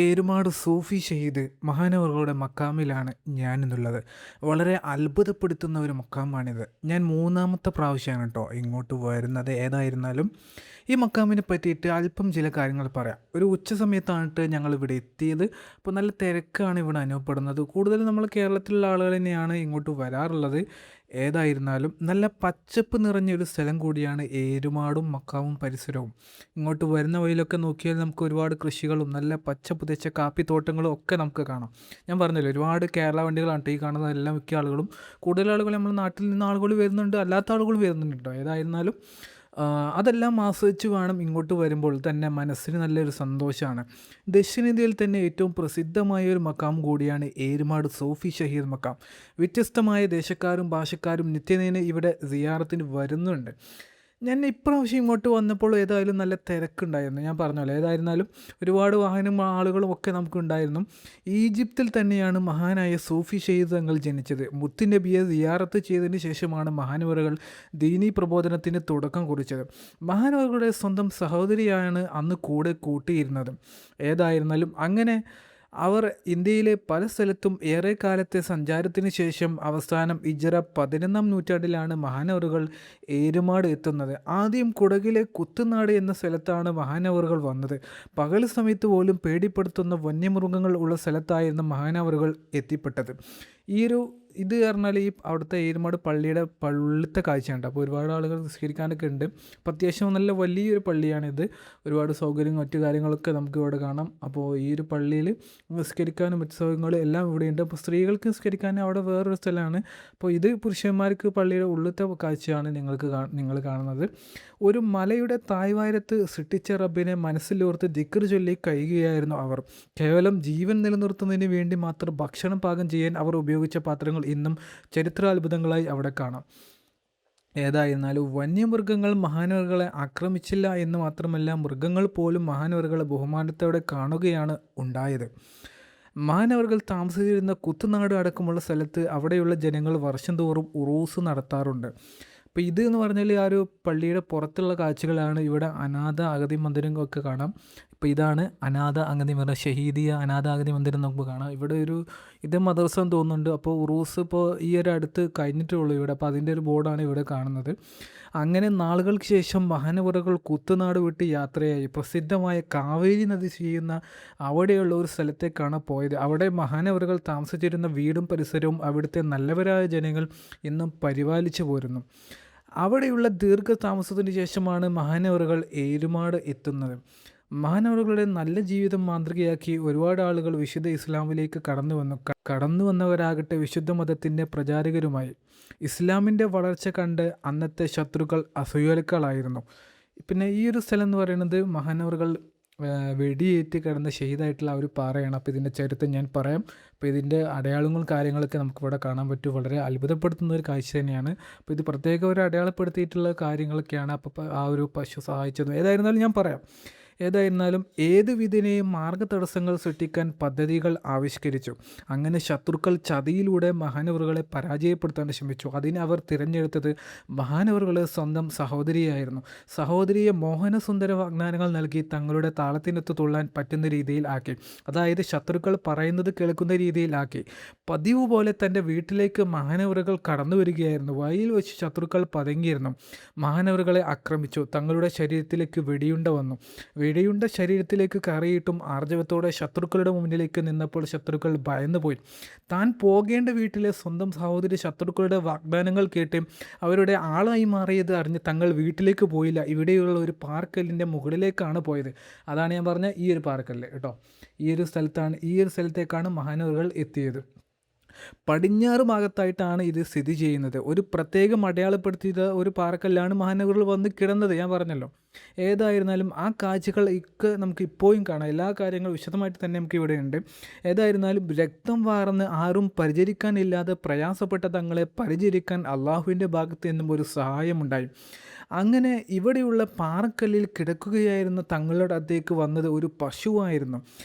ഏരുമാട് സൂഫി ഷഹീദ് മഹാനവറുകളുടെ മക്കാമിലാണ് ഞാനിന്നുള്ളത്. വളരെ അത്ഭുതപ്പെടുത്തുന്ന ഒരു മക്കാമാണിത്. ഞാൻ മൂന്നാമത്തെ പ്രാവശ്യമാണ് കേട്ടോ ഇങ്ങോട്ട് വരുന്നത്. ഏതായിരുന്നാലും ഈ മക്കാമിനെ പറ്റിയിട്ട് അല്പം ചില കാര്യങ്ങൾ പറയാം. ഒരു ഉച്ച സമയത്താണ് ഞങ്ങളിവിടെ എത്തിയത്. അപ്പോൾ നല്ല തിരക്കാണ് ഇവിടെ അനുഭവപ്പെടുന്നത്. കൂടുതലും നമ്മൾ കേരളത്തിലുള്ള ആളുകൾ തന്നെയാണ് ഇങ്ങോട്ട് വരാറുള്ളത്. ഏതായിരുന്നാലും നല്ല പച്ചപ്പ് നിറഞ്ഞൊരു സ്ഥലം കൂടിയാണ് ഏരുമാടും മക്കാവും പരിസരവും. ഇങ്ങോട്ട് വരുന്ന വഴിയിലൊക്കെ നോക്കിയാൽ നമുക്ക് ഒരുപാട് കൃഷികളും നല്ല പച്ച പുതച്ച കാപ്പിത്തോട്ടങ്ങളും ഒക്കെ നമുക്ക് കാണാം. ഞാൻ പറഞ്ഞല്ലോ, ഒരുപാട് കേരള വണ്ടികളാണ് ഈ കാണുന്ന എല്ലാ മിക്ക ആളുകളും. കൂടുതൽ ആളുകൾ നമ്മുടെ നാട്ടിൽ നിന്ന് ആളുകൾ വരുന്നുണ്ട്, അല്ലാത്ത ആളുകൾ വരുന്നുണ്ട് കേട്ടോ. ഏതായിരുന്നാലും അതെല്ലാം ആസ്വദിച്ച് വേണം ഇങ്ങോട്ട് വരുമ്പോൾ തന്നെ മനസ്സിന് നല്ലൊരു സന്തോഷമാണ്. ദക്ഷിണേന്ത്യയിൽ തന്നെ ഏറ്റവും പ്രസിദ്ധമായ ഒരു മക്കാം കൂടിയാണ് ഏരുമാട് സൂഫി ഷഹീദ് മക്കാം. വ്യത്യസ്തമായ ദേശക്കാരും ഭാഷക്കാരും നിത്യേന ഇവിടെ സിയാറത്തിന് വരുന്നുണ്ട്. ഞാൻ ഇപ്രാവശ്യം ഇങ്ങോട്ട് വന്നപ്പോൾ ഏതായാലും നല്ല തിരക്കുണ്ടായിരുന്നു. ഞാൻ പറഞ്ഞല്ലോ, ഏതായിരുന്നാലും ഒരുപാട് വാഹനം ആളുകളും ഒക്കെ നമുക്കുണ്ടായിരുന്നു. ഈജിപ്തിൽ തന്നെയാണ് മഹാനായ സൂഫി ഷഹീദ് തങ്ങൾ ജനിച്ചത്. മുത്ത് നബിയെ സിയാറത്ത് ചെയ്തതിന് ശേഷമാണ് മഹാനവറുകൾ ദീനീ പ്രബോധനത്തിന് തുടക്കം കുറിച്ചത്. മഹാനവറുകളുടെ സ്വന്തം സഹോദരിയാണ് അന്ന് കൂടെ കൂട്ടിയിരുന്നത്. ഏതായിരുന്നാലും അങ്ങനെ അവർ ഇന്ത്യയിലെ പല സ്ഥലത്തും ഏറെക്കാലത്തെ സഞ്ചാരത്തിന് ശേഷം അവസാനം ഹിജ്റ 11-ാം നൂറ്റാണ്ടിലാണ് മഹാനവറുകൾ ഏരുമാട് എത്തുന്നത്. ആദ്യം കുടകിലെ കുത്തുനാട് എന്ന സ്ഥലത്താണ് മഹാനവറുകൾ വന്നത്. പകൽ സമയത്ത് പോലും പേടിപ്പെടുത്തുന്ന വന്യമൃഗങ്ങൾ ഉള്ള സ്ഥലത്തായിരുന്നു മഹാനവറുകൾ എത്തിപ്പെട്ടത്. ഇത് പറഞ്ഞാൽ ഈ അവിടുത്തെ ഏരുമാട് പള്ളിയുടെ പള്ളിത്തെ കാഴ്ചയുണ്ട്. അപ്പോൾ ഒരുപാട് ആളുകൾ നിസ്കരിക്കാനൊക്കെ ഉണ്ട്. അപ്പോൾ അത്യാവശ്യം നല്ല വലിയൊരു പള്ളിയാണിത്. ഒരുപാട് സൗകര്യവും മറ്റു കാര്യങ്ങളൊക്കെ നമുക്ക് ഇവിടെ കാണാം. അപ്പോൾ ഈ ഒരു പള്ളിയിൽ നിസ്കരിക്കാനും മറ്റു സൗകര്യങ്ങളും എല്ലാം ഇവിടെയുണ്ട്. അപ്പോൾ സ്ത്രീകൾക്ക് നിസ്കരിക്കാൻ അവിടെ വേറൊരു സ്ഥലമാണ്. അപ്പോൾ ഇത് പുരുഷന്മാർക്ക് പള്ളിയുടെ ഉള്ളിലത്തെ കാഴ്ചയാണ് നിങ്ങൾ കാണുന്നത്. ഒരു മലയുടെ താഴ്വാരത്ത് സൃഷ്ടിച്ച റബ്ബിനെ മനസ്സിലോർത്ത് ദിക്ർ ചൊല്ലി കഴിയുകയായിരുന്നു അവർ. കേവലം ജീവൻ നിലനിർത്തുന്നതിന് വേണ്ടി മാത്രം ഭക്ഷണം പാകം ചെയ്യാൻ അവർ ഉപയോഗിച്ച പാത്രങ്ങൾ ഇന്നും ചരിത്രാത്ഭുതങ്ങളായി അവിടെ കാണാം. ഏതായിരുന്നാലും വന്യമൃഗങ്ങൾ മഹാനവറുകളെ ആക്രമിച്ചില്ല എന്ന് മാത്രമല്ല, മൃഗങ്ങൾ പോലും മഹാനവറുകളെ ബഹുമാനത്തോടെ കാണുകയാണ് ഉണ്ടായത്. മഹാനവറുകൾ താമസിച്ചിരുന്ന കുത്തുനാട് അടക്കമുള്ള സ്ഥലത്ത് അവിടെയുള്ള ജനങ്ങൾ വർഷം തോറും ഉറൂസ് നടത്താറുണ്ട്. അപ്പോൾ ഇത് എന്ന് പറഞ്ഞാൽ ആ ഒരു പള്ളിയുടെ പുറത്തുള്ള കാഴ്ചകളാണ്. ഇവിടെ അനാഥ അഗതി മന്ദിരം ഒക്കെ കാണാം. ഇപ്പോൾ ഇതാണ് അനാഥ അഗതി മന്ദിരം, ഷഹീദിയ അനാഥ അഗതി മന്ദിരം നമുക്ക് കാണാം. ഇവിടെ ഇത് മദ്രസ എന്ന് തോന്നുന്നുണ്ട്. അപ്പോൾ ഉറൂസ് ഇപ്പോൾ ഈ ഒരു അടുത്ത് കഴിഞ്ഞിട്ടേ ഉള്ളൂ ഇവിടെ. അപ്പോൾ അതിൻ്റെ ഒരു ബോർഡാണ് ഇവിടെ കാണുന്നത്. അങ്ങനെ നാളുകൾക്ക് ശേഷം മഹാനവറുകൾ കുത്തുനാട് വിട്ട് യാത്രയായി പ്രസിദ്ധമായ കാവേരി നദി ചെയ്യുന്ന അവിടെയുള്ള ഒരു സ്ഥലത്തേക്കാണ് പോയത്. അവിടെ മഹാനവറുകൾ താമസിച്ചിരുന്ന വീടും പരിസരവും അവിടുത്തെ നല്ലവരായ ജനങ്ങൾ ഇന്നും പരിപാലിച്ചു പോരുന്നു. അവിടെയുള്ള ദീർഘതാമസത്തിന് ശേഷമാണ് മഹാനവറുകൾ ഏരുമാട് എത്തുന്നത്. മഹാനവറുകളുടെ നല്ല ജീവിതം മാതൃകയാക്കി ഒരുപാട് ആളുകൾ വിശുദ്ധ ഇസ്ലാമിലേക്ക് കടന്നു വന്നവരാകട്ടെ വിശുദ്ധ മതത്തിൻ്റെ പ്രചാരകരുമായി. ഇസ്ലാമിൻ്റെ വളർച്ച കണ്ട് അന്നത്തെ ശത്രുക്കൾ അസൂയകളായിരുന്നു. പിന്നെ ഈ ഒരു സ്ഥലം എന്ന് പറയുന്നത് മഹാനവറുകൾ വെടിയേറ്റ് കിടന്ന് ഷഹീദായിട്ടുള്ള ആ ഒരു പാറയാണ്. അപ്പോൾ ഇതിൻ്റെ ചരിത്രം ഞാൻ പറയാം. അപ്പോൾ ഇതിൻ്റെ അടയാളങ്ങളും കാര്യങ്ങളൊക്കെ നമുക്കിവിടെ കാണാൻ പറ്റും. വളരെ അത്ഭുതപ്പെടുത്തുന്ന ഒരു കാഴ്ച തന്നെയാണ്. അപ്പോൾ ഇത് പ്രത്യേകം ഒരു അടയാളപ്പെടുത്തിയിട്ടുള്ള കാര്യങ്ങളൊക്കെയാണ് അപ്പോൾ ആ ഒരു പശു സഹായിച്ചത്. ഏതായിരുന്നാലും ഞാൻ പറയാം. ഏത് വിധേനയും മാർഗതടസ്സങ്ങൾ സൃഷ്ടിക്കാൻ പദ്ധതികൾ ആവിഷ്കരിച്ചു. അങ്ങനെ ശത്രുക്കൾ ചതിയിലൂടെ മഹാനവറുകളെ പരാജയപ്പെടുത്താൻ ശ്രമിച്ചു. അതിന് അവർ തിരഞ്ഞെടുത്തത് മഹാനവറുകളെ സ്വന്തം സഹോദരിയായിരുന്നു. സഹോദരിയെ മോഹനസുന്ദര വാഗ്ദാനങ്ങൾ നൽകി തങ്ങളുടെ താളത്തിനൊത്ത് തുള്ളാൻ പറ്റുന്ന രീതിയിൽ ആക്കി. അതായത് ശത്രുക്കൾ പറയുന്നത് കേൾക്കുന്ന രീതിയിലാക്കി. പതിവ് പോലെ തൻ്റെ വീട്ടിലേക്ക് മഹാനവറുകൾ കടന്നു വരികയായിരുന്നു. വഴിയിൽ വെച്ച് ശത്രുക്കൾ പതുങ്ങിയിരുന്നു. മഹാനവറുകളെ ആക്രമിച്ചു. തങ്ങളുടെ ശരീരത്തിലേക്ക് വെടിയുണ്ട വന്നു. വെടിയുണ്ട ശരീരത്തിലേക്ക് കയറിയിട്ടും ആർജവത്തോടെ ശത്രുക്കളുടെ മുന്നിലേക്ക് നിന്നപ്പോൾ ശത്രുക്കൾ ഭയന്നുപോയി. താൻ പോകേണ്ട വീട്ടിലെ സ്വന്തം സഹോദരി ശത്രുക്കളുടെ വാഗ്ദാനങ്ങൾ കേട്ട് അവരുടെ ആളായി മാറിയത് അറിഞ്ഞ് തങ്ങൾ വീട്ടിലേക്ക് പോയില്ല. ഇവിടെയുള്ള ഒരു പാറക്കല്ലിൻ്റെ മുകളിലേക്കാണ് പോയത്. അതാണ് ഞാൻ പറഞ്ഞ ഈ ഒരു പാറക്കല്ല് കേട്ടോ. ഈ ഒരു സ്ഥലത്തേക്കാണ് മഹാനവറുകൾ എത്തിയത്. പടിഞ്ഞാറ് ഭാഗത്തായിട്ടാണ് ഇത് സ്ഥിതി ചെയ്യുന്നത്. ഒരു പ്രത്യേകം അടയാളപ്പെടുത്തിയ ഒരു പാറക്കല്ലാണ് മഹാനവറുകൾ വന്ന് കിടന്നത്. ഞാൻ പറഞ്ഞല്ലോ. ഏതായിരുന്നാലും ആ കാഴ്ചകൾ നമുക്ക് ഇപ്പോഴും കാണാം. എല്ലാ കാര്യങ്ങളും വിശദമായിട്ട് തന്നെ നമുക്ക് ഇവിടെ ഉണ്ട്. ഏതായിരുന്നാലും രക്തം വാർന്ന് ആരും പരിചരിക്കാനില്ലാതെ പ്രയാസപ്പെട്ട തങ്ങളെ പരിചരിക്കാൻ അള്ളാഹുവിൻ്റെ ഭാഗത്ത് നിന്നും ഒരു സഹായമുണ്ടായി. അങ്ങനെ ഇവിടെയുള്ള പാറക്കല്ലിൽ കിടക്കുകയായിരുന്ന തങ്ങളുടെ അടുത്തേക്ക് വന്നത് ഒരു പശുവായിരുന്നു.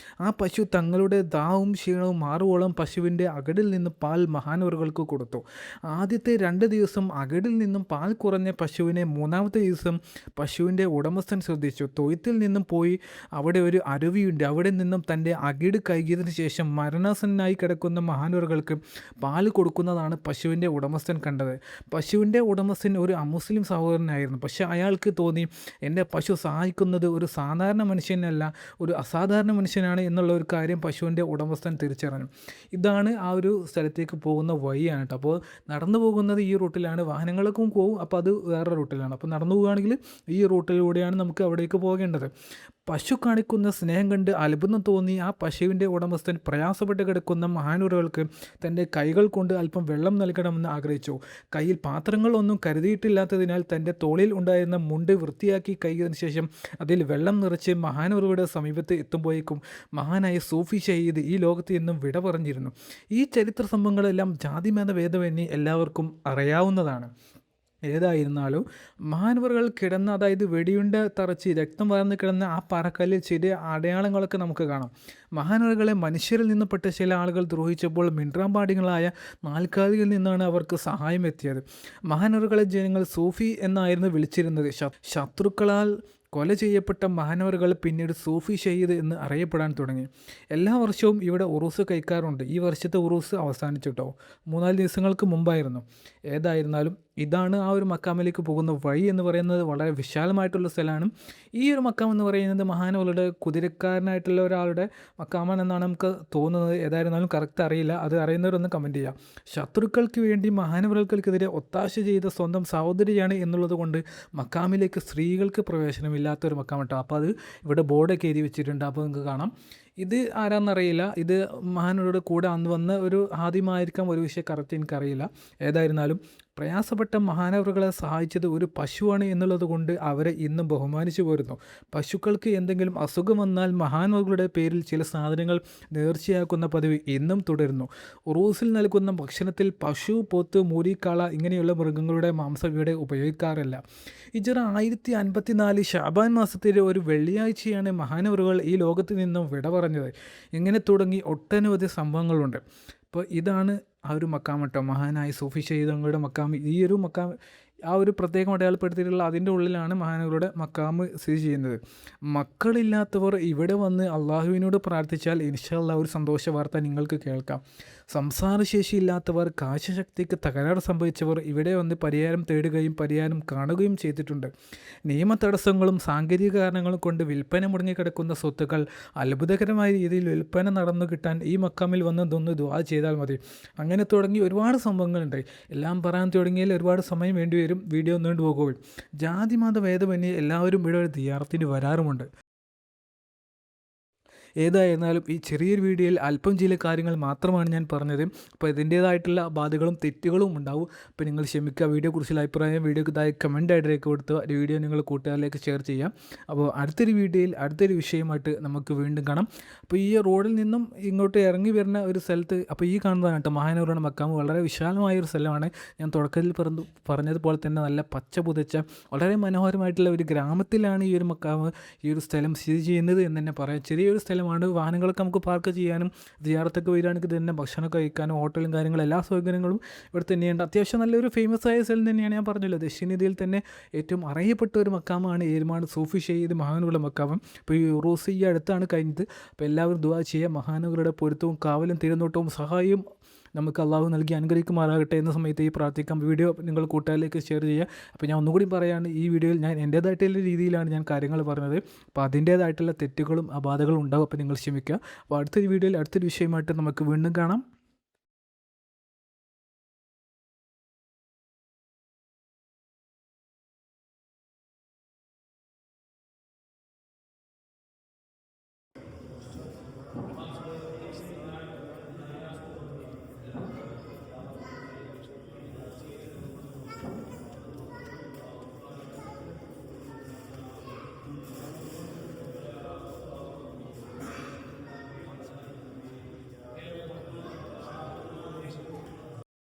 ആ പശു തങ്ങളുടെ ദാഹവും ക്ഷീണവും മാറുവോളം പശുവിൻ്റെ അകടിൽ നിന്ന് പാൽ മഹാനവറുകൾക്ക് കൊടുത്തു. ആദ്യത്തെ 2 ദിവസം അകടിൽ നിന്നും പാൽ കുറഞ്ഞ പശുവിനെ മൂന്നാമത്തെ ദിവസം പശുവിൻ്റെ ഉടമസ്ഥൻ ശ്രദ്ധിച്ചു. തൊഴുത്തിൽ നിന്നും പോയി അവിടെ ഒരു അരുവിയുണ്ട്. അവിടെ നിന്നും തൻ്റെ അകിട് കഴുകിയതിന് ശേഷം മരണാസന്നനായി കിടക്കുന്ന മഹാനവറുകൾക്ക് പാൽ കൊടുക്കുന്നതാണ് പശുവിൻ്റെ ഉടമസ്ഥൻ കണ്ടത്. പശുവിൻ്റെ ഉടമസ്ഥൻ ഒരു അമുസ്ലിം സഹോദരനായിരുന്നു. പക്ഷേ അയാൾക്ക് തോന്നി എൻ്റെ പശു സഹായിക്കുന്നത് ഒരു സാധാരണ മനുഷ്യനല്ല, ഒരു അസാധാരണ മനുഷ്യനാണ് എന്നുള്ള ഒരു കാര്യം പശുവിൻ്റെ ഉടമസ്ഥൻ തിരിച്ചറിഞ്ഞു. ഇതാണ് ആ ഒരു സ്ഥലത്തേക്ക് പോകുന്ന വഴിയാണ് കേട്ടോ. അപ്പോൾ നടന്നു പോകുന്നത് ഈ റൂട്ടിലാണ്, വാഹനങ്ങളൊക്കെ പോകും, അപ്പോൾ അത് വേറെ റൂട്ടിലാണ്. അപ്പോൾ നടന്നു പോവുകയാണെങ്കിൽ ഈ റൂട്ടിലൂടെയാണ് നമുക്ക് അവിടേക്ക് പോകേണ്ടത്. പശു കാണിക്കുന്ന സ്നേഹം കണ്ട് അത്ഭുതം തോന്നി ആ പശുവിൻ്റെ ഉടമസ്ഥൻ പ്രയാസപ്പെട്ട് കിടക്കുന്ന മഹാനൂറുകൾക്ക് തൻ്റെ കൈകൾ കൊണ്ട് അല്പം വെള്ളം നൽകണമെന്ന് ആഗ്രഹിച്ചു. കയ്യിൽ പാത്രങ്ങളൊന്നും കരുതിയിട്ടില്ലാത്തതിനാൽ തൻ്റെ തോളിൽ ഉണ്ടായിരുന്ന മുണ്ട് വൃത്തിയാക്കി കഴുകിയതിനു ശേഷം അതിൽ വെള്ളം നിറച്ച് മഹാനൂറുകളുടെ സമീപത്ത് എത്തുമ്പോഴേക്കും മഹാനായ സൂഫി ഷഹീദ് ഈ ലോകത്ത് നിന്നും വിട പറഞ്ഞിരുന്നു. ഈ ചരിത്ര സംഭവങ്ങളെല്ലാം ജാതിമത ഭേദമന്യേ എല്ലാവർക്കും അറിയാവുന്നതാണ്. ഏതായിരുന്നാലും മഹാനവറുകൾ കിടന്ന, അതായത് വെടിയുണ്ട തറച്ച് രക്തം വാർന്ന് കിടന്ന ആ പാറക്കല്ലിൽ ചെറിയ അടയാളങ്ങളൊക്കെ നമുക്ക് കാണാം. മഹാനവറുകളെ മനുഷ്യരിൽ നിന്ന് പെട്ട ചില ആളുകൾ ദ്രോഹിച്ചപ്പോൾ മിണ്ടാമ്പാടികളായ നാൽക്കാലികളിൽ നിന്നാണ് അവർക്ക് സഹായം എത്തിയത്. മഹാനവറുകളെ ജനങ്ങൾ സൂഫി എന്നായിരുന്നു വിളിച്ചിരുന്നത്. ശത്രുക്കളാൽ കൊല ചെയ്യപ്പെട്ട മഹാനവറുകൾ പിന്നീട് സൂഫി ഷഹീദ് എന്ന് അറിയപ്പെടാൻ തുടങ്ങി. എല്ലാ വർഷവും ഇവിടെ ഉറൂസ് കഴിക്കാറുണ്ട്. ഈ വർഷത്തെ ഉറൂസ് അവസാനിച്ചിട്ടോ 3-4 ദിവസങ്ങൾക്ക് മുമ്പായിരുന്നു. ഏതായിരുന്നാലും ഇതാണ് ആ ഒരു മക്കാമിലേക്ക് പോകുന്ന വഴി എന്ന് പറയുന്നത്. വളരെ വിശാലമായിട്ടുള്ള സ്ഥലമാണ്. ഈ ഒരു മക്കാം എന്ന് പറയുന്നത് മഹാനവറുകളുടെ കുതിരക്കാരനായിട്ടുള്ള ഒരാളുടെ മക്കാമാണെന്നാണ് നമുക്ക് തോന്നുന്നത്. ഏതായിരുന്നാലും കറക്റ്റ് അറിയില്ല, അത് അറിയുന്നവരൊന്ന് കമൻറ്റ് ചെയ്യാം. ശത്രുക്കൾക്ക് വേണ്ടി മഹാനവറുകൾക്കെതിരെ ഒത്താശ ചെയ്ത സ്വന്തം സഹോദരിയാണ് എന്നുള്ളത് കൊണ്ട് മക്കാമിലേക്ക് സ്ത്രീകൾക്ക് പ്രവേശനമില്ലാത്തൊരു മക്കാം കേട്ടോ. അപ്പോൾ അത് ഇവിടെ ബോർഡൊക്കെ എഴുതി വെച്ചിട്ടുണ്ട്. അപ്പോൾ നിങ്ങൾക്ക് കാണാം. ഇത് ആരാന്നറിയില്ല, ഇത് മഹാനവറുടെ കൂടെ അന്ന് വന്ന ഒരു ഹാദിമായിരിക്കാം, ഒരു വിഷയം കറക്റ്റ് എനിക്കറിയില്ല. ഏതായിരുന്നാലും പ്രയാസപ്പെട്ട മഹാനവറുകളെ സഹായിച്ചത് ഒരു പശുവാണ് എന്നുള്ളത് കൊണ്ട് അവരെ ഇന്നും ബഹുമാനിച്ചു പോരുന്നു. പശുക്കൾക്ക് എന്തെങ്കിലും അസുഖം വന്നാൽ മഹാനവറുകളുടെ പേരിൽ ചില സാധനങ്ങൾ നേർച്ചയാക്കുന്ന പതിവ് ഇന്നും തുടരുന്നു. ഉറൂസിൽ നൽകുന്ന ഭക്ഷണത്തിൽ പശു, പോത്ത്, മൂരിക്കാള ഇങ്ങനെയുള്ള മൃഗങ്ങളുടെ മാംസം ഇവിടെ ഉപയോഗിക്കാറില്ല. ഹിജ്റ 1054 ശഅബാൻ മാസത്തിലെ ഒരു വെള്ളിയാഴ്ചയാണ് മഹാനവറുകൾ ഈ ലോകത്ത് നിന്നും വിട പറഞ്ഞത്. ഇങ്ങനെ തുടങ്ങി ഒട്ടനവധി സംഭവങ്ങളുണ്ട്. അപ്പോൾ ഇതാണ് ആ ഒരു മക്കാം കേട്ടോ, മഹാനായ സൂഫി ഷഹീദ് തങ്ങളുടെ മക്കാം. ഈ ഒരു മക്കാം ആ ഒരു പ്രത്യേകം അടയാളപ്പെടുത്തിയിട്ടുള്ള അതിൻ്റെ ഉള്ളിലാണ് മഹാനവറുടെ മക്കാമ് സ്ഥിതി ചെയ്യുന്നത്. മക്കളില്ലാത്തവർ ഇവിടെ വന്ന് അള്ളാഹുവിനോട് പ്രാർത്ഥിച്ചാൽ ഇൻഷാ അല്ലാഹ് ഒരു സന്തോഷ വാർത്ത നിങ്ങൾക്ക് കേൾക്കാം. സംസാരശേഷിയില്ലാത്തവർ, കാശശക്തിക്ക് തകരാറ് സംഭവിച്ചവർ ഇവിടെ വന്ന് പരിഹാരം തേടുകയും പരിഹാരം കാണുകയും ചെയ്തിട്ടുണ്ട്. നിയമ തടസ്സങ്ങളും സാങ്കേതിക കാരണങ്ങളും കൊണ്ട് വിൽപ്പന മുടങ്ങിക്കിടക്കുന്ന സ്വത്തുക്കൾ അത്ഭുതകരമായ രീതിയിൽ വിൽപ്പന നടന്നു കിട്ടാൻ ഈ മക്കാമിൽ വന്ന് ഇതൊന്ന് ദുആ ചെയ്താൽ മതി. അങ്ങനെ തുടങ്ങി ഒരുപാട് സംഭവങ്ങളുണ്ട്. എല്ലാം പറയാൻ തുടങ്ങിയാൽ ഒരുപാട് സമയം വേണ്ടി വരും, വീഡിയോ നീണ്ടു പോകും. ജാതിമത ഭേദമന്യേ എല്ലാവരും ഇവിടെ ഒരു ദിയാറത്തിന് വരാറുമുണ്ട്. ഏതായിരുന്നാലും ഈ ചെറിയൊരു വീഡിയോയിൽ അല്പം ചില കാര്യങ്ങൾ മാത്രമാണ് ഞാൻ പറഞ്ഞത്. അപ്പോൾ ഇതിൻ്റേതായിട്ടുള്ള ബാധകളും തെറ്റുകളും ഉണ്ടാവും. അപ്പോൾ നിങ്ങൾ ക്ഷമിക്കുക. വീഡിയോയെക്കുറിച്ചുള്ള അഭിപ്രായം വീഡിയോക്ക് താഴെ കമൻറ്റായിട്ട് രേഖപ്പെടുത്തുക. വീഡിയോ നിങ്ങൾ കൂട്ടുകാരിലേക്ക് ഷെയർ ചെയ്യാം. അപ്പോൾ അടുത്തൊരു വീഡിയോയിൽ അടുത്തൊരു വിഷയമായിട്ട് നമുക്ക് വീണ്ടും കാണാം. അപ്പോൾ ഈ റോഡിൽ നിന്നും ഇങ്ങോട്ട് ഇറങ്ങി വരുന്ന ഒരു സ്ഥലത്ത്, അപ്പോൾ ഈ കാണുന്നതാണ് കേട്ടോ മഹാനവറുടെ മക്കാം. വളരെ വിശാലമായ ഒരു സ്ഥലമാണ്. ഞാൻ തുടക്കത്തിൽ പറഞ്ഞതുപോലെ തന്നെ നല്ല പച്ച പുതച്ച വളരെ മനോഹരമായിട്ടുള്ള ഒരു ഗ്രാമത്തിലാണ് ഈ ഒരു മക്കാം, ഈ ഒരു സ്ഥലം സ്ഥിതി ചെയ്യുന്നത് എന്ന് തന്നെ പറയാം. ചെറിയൊരു സ്ഥലമാണ്. വാഹനങ്ങളൊക്കെ നമുക്ക് പാർക്ക് ചെയ്യാനും സിയാറത്തൊക്കെ വരികയാണെങ്കിൽ തന്നെ ഭക്ഷണമൊക്കെ കഴിക്കാനും ഹോട്ടലും കാര്യങ്ങളും എല്ലാ സൗകര്യങ്ങളും ഇവിടെ തന്നെയുണ്ട്. അത്യാവശ്യം നല്ലൊരു ഫേമസ് ആയ സ്ഥലം തന്നെയാണ്. ഞാൻ പറഞ്ഞല്ലോ, ദക്ഷിണേന്ത്യയിൽ തന്നെ ഏറ്റവും അറിയപ്പെട്ട ഒരു മക്കാമാണ് ഏരുമാട് സൂഫി ഷഹീദ് മഹാനവറുകളുടെ മക്കാമം. അപ്പോൾ ഈ ഉറൂസ് ഈ അടുത്താണ് കഴിഞ്ഞത്. അപ്പോൾ എല്ലാവരും ദുആ ചെയ്യുക. മഹാനവറുകളുടെ പൊരുത്തവും കാവലും തിരുനോട്ടവും സഹായവും നമുക്ക് അള്ളാഹു നൽകി അനുഗ്രഹിക്കുമാറാകട്ടെ എന്ന സമയത്ത് ഈ പ്രാർത്ഥിക്കാം. വീഡിയോ നിങ്ങൾ കൂട്ടുകാരിലേക്ക് ഷെയർ ചെയ്യുക. അപ്പോൾ ഞാൻ ഒന്നുകൂടി പറയാണ്, ഈ വീഡിയോയിൽ ഞാൻ എൻ്റേതായിട്ടുള്ള രീതിയിലാണ് ഞാൻ കാര്യങ്ങൾ പറഞ്ഞത്. അപ്പോൾ അതിൻ്റേതായിട്ടുള്ള തെറ്റുകളും അപാധകളും ഉണ്ടാകും. അപ്പോൾ നിങ്ങൾ ക്ഷമിക്കുക. അപ്പോൾ അടുത്തൊരു വീഡിയോയിൽ അടുത്തൊരു വിഷയമായിട്ട് നമുക്ക് വീണ്ടും കാണാം.